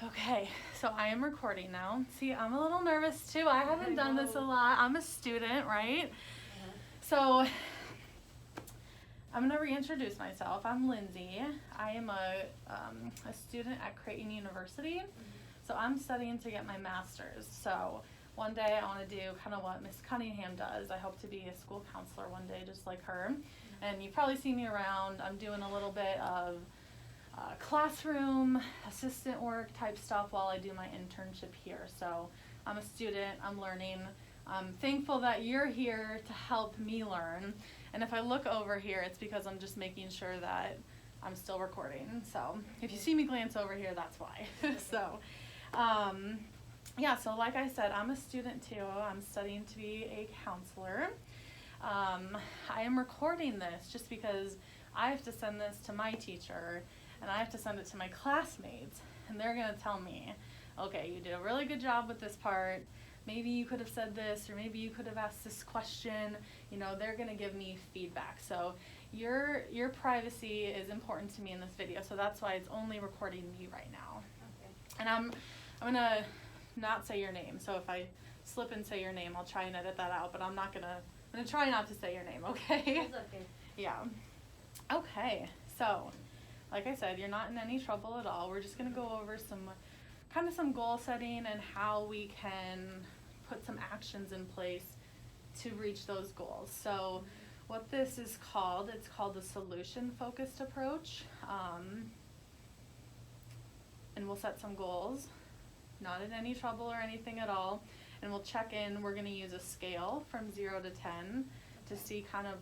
Okay, so I am recording now. See, I'm a little nervous too. I haven't done this a lot. I'm a student, right? So I'm gonna reintroduce myself. I'm Lindsay. I am a student at Creighton University. So I'm studying to get my master's. So one day I want to do kind of what Miss Cunningham does. I hope to be a school counselor one day, just like her. And you probably see me around. I'm doing a little bit of classroom assistant work type stuff while I do my internship here. So I'm a student, I'm learning. I'm thankful that you're here to help me learn. And if I look over here, it's because I'm just making sure that I'm still recording. So if you see me glance over here, that's why. So yeah, so like I said, I'm a student too. I'm studying to be a counselor. I am recording this just because I have to send this to my teacher and I have to send it to my classmates, and they're gonna tell me, okay, you did a really good job with this part, maybe you could have said this, or maybe you could have asked this question. You know, they're gonna give me feedback. So your privacy is important to me in this video, so that's why it's only recording me right now. Okay. And I'm gonna not say your name, so if I slip and say your name, I'll try and edit that out, but I'm gonna try not to say your name, okay? It's okay. Yeah. Okay, so like I said, you're not in any trouble at all. We're just gonna go over some goal setting and how we can put some actions in place to reach those goals. So what this is called, it's called the solution-focused approach. And we'll set some goals, not in any trouble or anything at all. And we'll check in. We're gonna use a scale from 0 to 10 to see kind of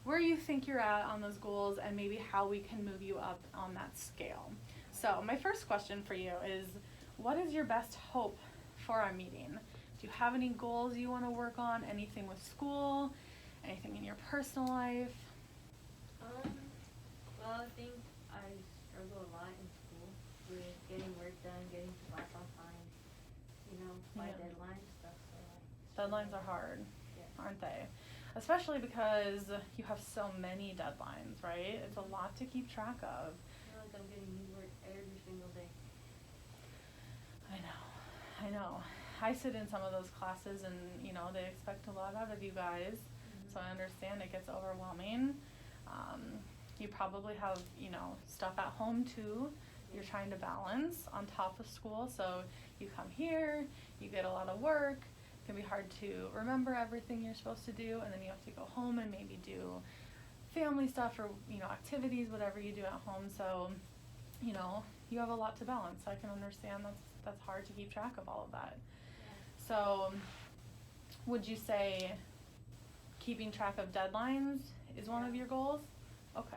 where you think you're at on those goals and maybe how we can move you up on that scale. So my first question for you is, what is your best hope for our meeting? Do you have any goals you want to work on? Anything with school? Anything in your personal life? Well, I think I struggle a lot in school with getting work done, getting to class on time, my deadlines, stuff. So Deadlines are hard, yeah. aren't they? Especially because you have so many deadlines, right? It's a lot to keep track of. I feel like I'm getting new work every single day. I know. I sit in some of those classes and, they expect a lot out of you guys. So I understand it gets overwhelming. You probably have, stuff at home too. You're trying to balance on top of school. So you come here, you get a lot of work. It can be hard to remember everything you're supposed to do, and then you have to go home and maybe do family stuff or, activities, whatever you do at home. So, you have a lot to balance. I can understand that's hard to keep track of all of that. Yeah. So would you say keeping track of deadlines is one of your goals? Okay.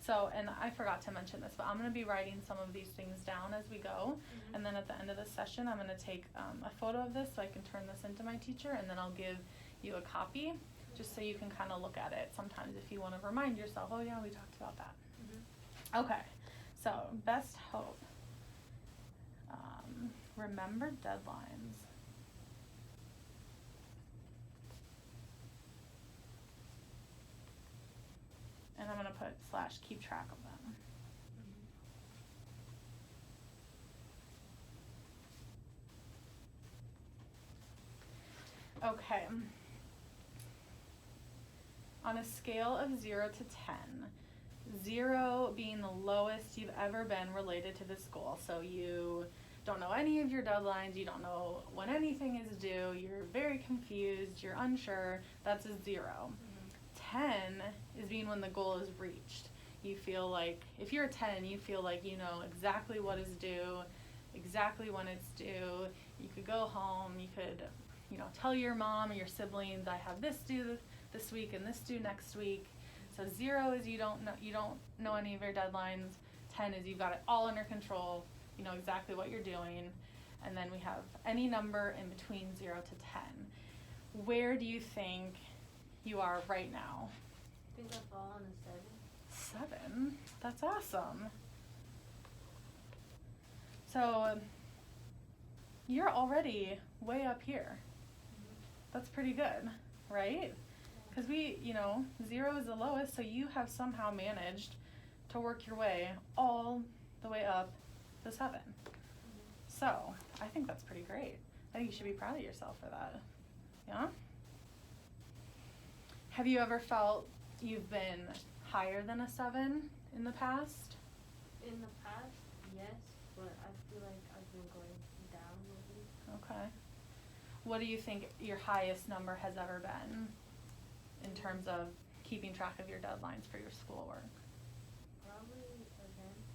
So, and I forgot to mention this, but I'm going to be writing some of these things down as we go. And then at the end of the session, I'm going to take a photo of this so I can turn this into my teacher, and then I'll give you a copy just so you can kind of look at it sometimes if you want to remind yourself, oh yeah, we talked about that. Okay, so best hope. Remember deadlines. And I'm going to put / keep track of them. Okay. On a scale of 0 to 10, 0 being the lowest you've ever been related to this goal. So you don't know any of your deadlines, you don't know when anything is due, you're very confused, you're unsure, that's a 0. 10 is being when the goal is reached. You feel like, if you're a 10, you feel like you know exactly what is due, exactly when it's due. You could go home, you could, tell your mom or your siblings, I have this due this week and this due next week. So 0 is you don't know any of your deadlines. 10 is you've got it all under control, you know exactly what you're doing. And then we have any number in between 0 to 10. Where do you think you are right now? I think I fall on a 7. 7? That's awesome. So you're already way up here. That's pretty good, right? Because 0 is the lowest, so you have somehow managed to work your way all the way up to 7. So, I think that's pretty great. I think you should be proud of yourself for that. Yeah? Have you ever felt you've been higher than a 7 in the past? In the past, yes, but I feel like I've been going down lately. Okay. What do you think your highest number has ever been in terms of keeping track of your deadlines for your schoolwork? Probably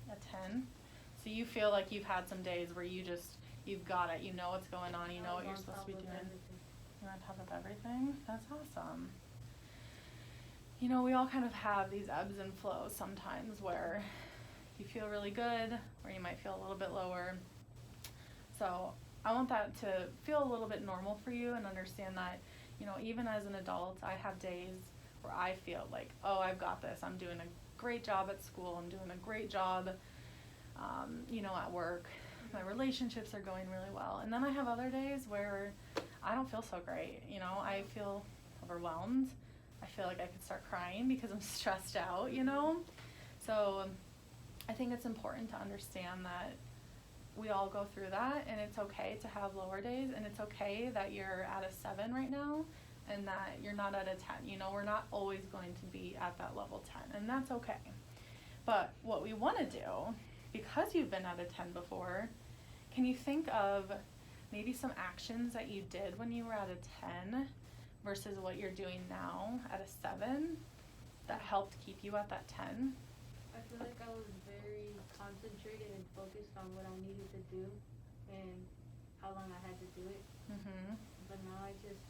a 10. A 10? So you feel like you've had some days where you've got it, you know what's going on, you know what you're supposed to be doing. You're on top of everything? That's awesome. You know, we all kind of have these ebbs and flows sometimes where you feel really good or you might feel a little bit lower. So I want that to feel a little bit normal for you and understand that, you know, even as an adult, I have days where I feel like, oh, I've got this. I'm doing a great job at school. I'm doing a great job, you know, at work. My relationships are going really well. And then I have other days where I don't feel so great. You know, I feel overwhelmed. I feel like I could start crying because I'm stressed out, you know? So I think it's important to understand that we all go through that, and it's okay to have lower days, and it's okay that you're at a 7 right now and that you're not at a 10. You know, we're not always going to be at that level 10, and that's okay. But what we want to do, because you've been at a 10 before, can you think of maybe some actions that you did when you were at a 10 versus what you're doing now at a 7 that helped keep you at that 10? I feel like I was very concentrated and focused on what I needed to do and how long I had to do it. Mm-hmm. But now it's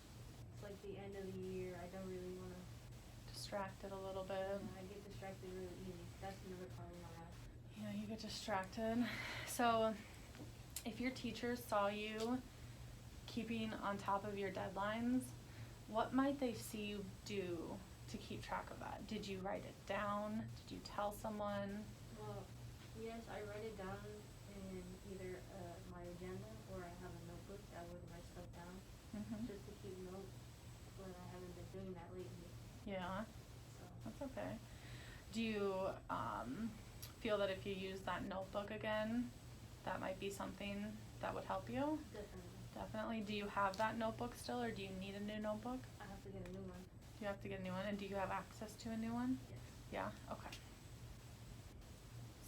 like the end of the year. I don't really want to. Distracted a little bit. I get distracted really easy. That's another problem I have. Yeah, you get distracted. So if your teachers saw you keeping on top of your deadlines, what might they see you do to keep track of that? Did you write it down? Did you tell someone? Well, yes, I write it down in either my agenda or I have a notebook that I would write stuff down just to keep notes, but I haven't been doing that lately. Yeah, So that's okay. Do you feel that if you use that notebook again, that might be something that would help you? definitely. Definitely. Do you have that notebook still, or do you need a new notebook? I have to get a new one. You have to get a new one, and do you have access to a new one? Yes. Yeah? Okay.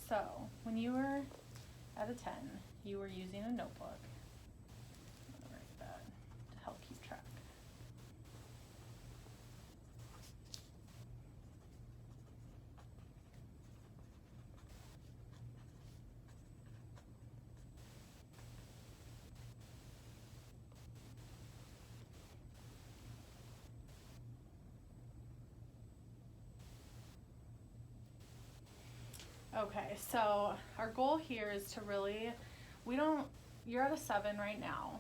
So, when you were at a 10, you were using a notebook. I'm gonna write that to help keep track. Okay, so our goal here is to really, you're at a 7 right now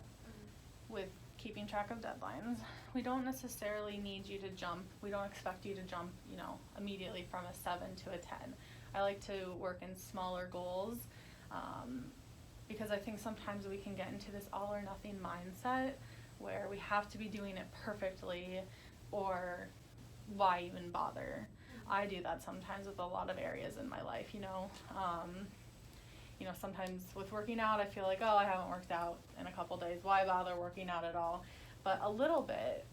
with keeping track of deadlines. We don't necessarily need you to jump, we don't expect you to jump, you know, immediately from a 7 to a 10. I like to work in smaller goals because I think sometimes we can get into this all or nothing mindset where we have to be doing it perfectly, or why even bother? I do that sometimes with a lot of areas in my life, you know. You know, sometimes with working out, I feel like, oh, I haven't worked out in a couple days. Why bother working out at all? But a little bit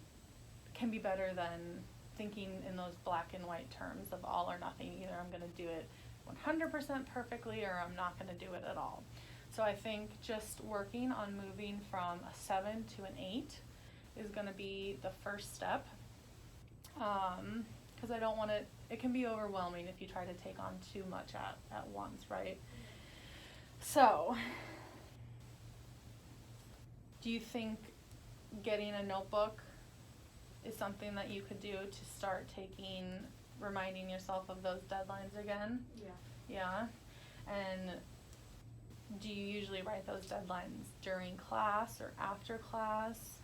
can be better than thinking in those black and white terms of all or nothing. Either I'm going to do it 100% perfectly or I'm not going to do it at all. So I think just working on moving from a 7 to an 8 is going to be the first step. Because I don't want it can be overwhelming if you try to take on too much at once, right? So, do you think getting a notebook is something that you could do to start reminding yourself of those deadlines again? Yeah. Yeah? And do you usually write those deadlines during class or after class?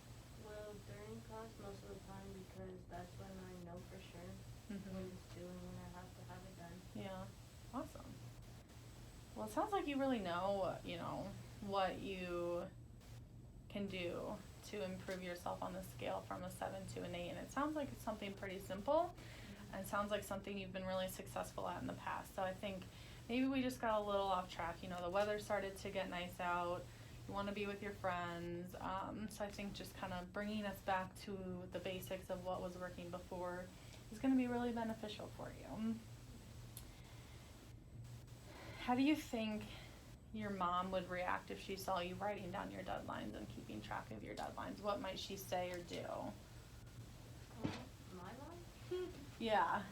Well, during class most of the time because that's when I know for sure when it's due and when I have to have it done. Yeah. Awesome. Well, it sounds like you really know, you know, what you can do to improve yourself on the scale from a 7 to an 8. And it sounds like it's something pretty simple and it sounds like something you've been really successful at in the past. So I think maybe we just got a little off track. You know, the weather started to get nice out. you want to be with your friends. So I think just kind of bringing us back to the basics of what was working before is going to be really beneficial for you. How do you think your mom would react if she saw you writing down your deadlines and keeping track of your deadlines? What might she say or do? My mom? Yeah.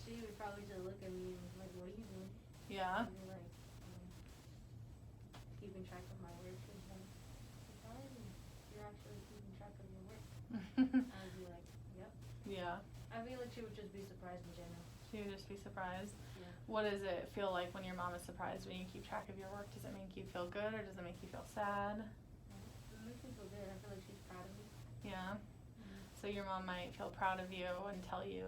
She would probably just look at me and like, what are you doing? Yeah. I'd be like, keeping track of my work. And like, you're actually keeping track of your work. I'd be like, yep. Yeah. I feel like she would just be surprised in general. She would just be surprised. Yeah. What does it feel like when your mom is surprised when you keep track of your work? Does it make you feel good or does it make you feel sad? It makes me feel good. I feel like she's proud of me. Yeah. So your mom might feel proud of you and tell you,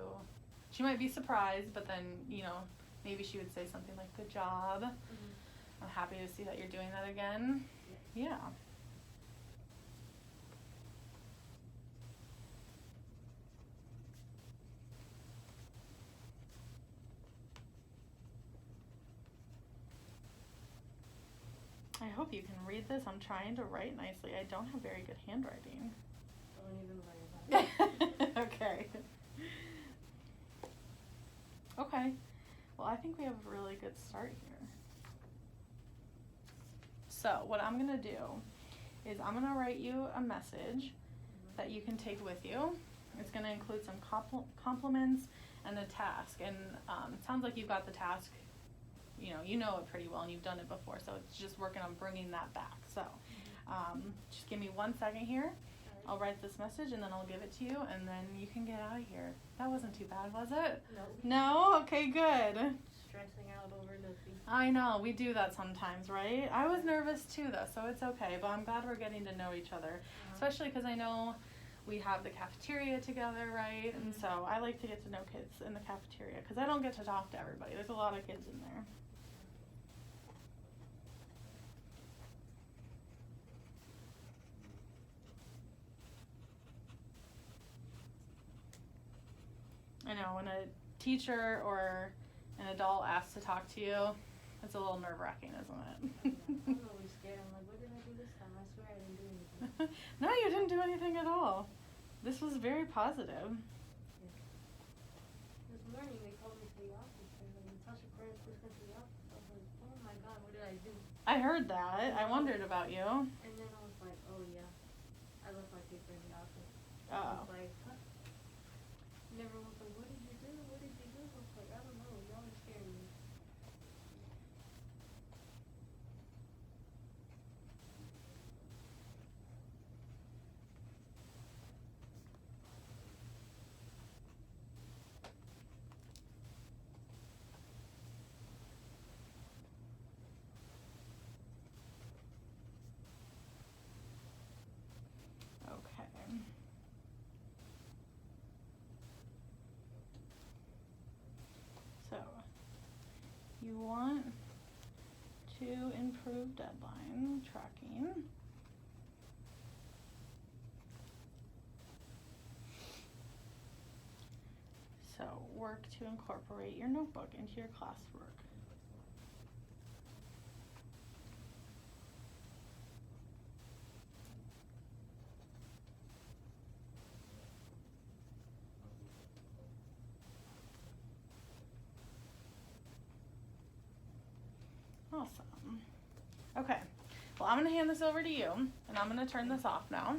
she might be surprised, but then, you know, maybe she would say something like, good job. I'm happy to see that you're doing that again. Yeah. I hope you can read this. I'm trying to write nicely. I don't have very good handwriting. Don't even worry about it. Okay. Okay. Well, I think we have a really good start here. So, what I'm going to do is I'm going to write you a message that you can take with you. It's going to include some compliments and a task. And it sounds like you've got the task, you know it pretty well and you've done it before. So it's just working on bringing that back. So just give me 1 second here. I'll write this message and then I'll give it to you and then you can get out of here. That wasn't too bad, was it? No. No? Okay, good. Stressing out over nothing. I know, we do that sometimes, right? I was nervous too though, so it's okay, but I'm glad we're getting to know each other. Especially because I know we have the cafeteria together, right? And so I like to get to know kids in the cafeteria because I don't get to talk to everybody. There's a lot of kids in there. I know, when a teacher or an adult asks to talk to you, it's a little nerve-wracking, isn't it? I'm always scared. I'm like, what did I do this time? I swear I didn't do anything. No, you didn't do anything at all. This was very positive. This morning they called me to the office and Natasha Perez was going to the office. I was like, oh my god, what did I do? I heard that. I wondered about you. And then I was like, oh yeah, I left my paper in the office. I Oh. was like, huh? And everyone was like, what did you do? What did you do? I was like, I don't know. Y'all are scaring me. Okay. So, you want to improve deadline tracking. So, work to incorporate your notebook into your classwork. Awesome. Okay, well I'm going to hand this over to you, and I'm going to turn this off now.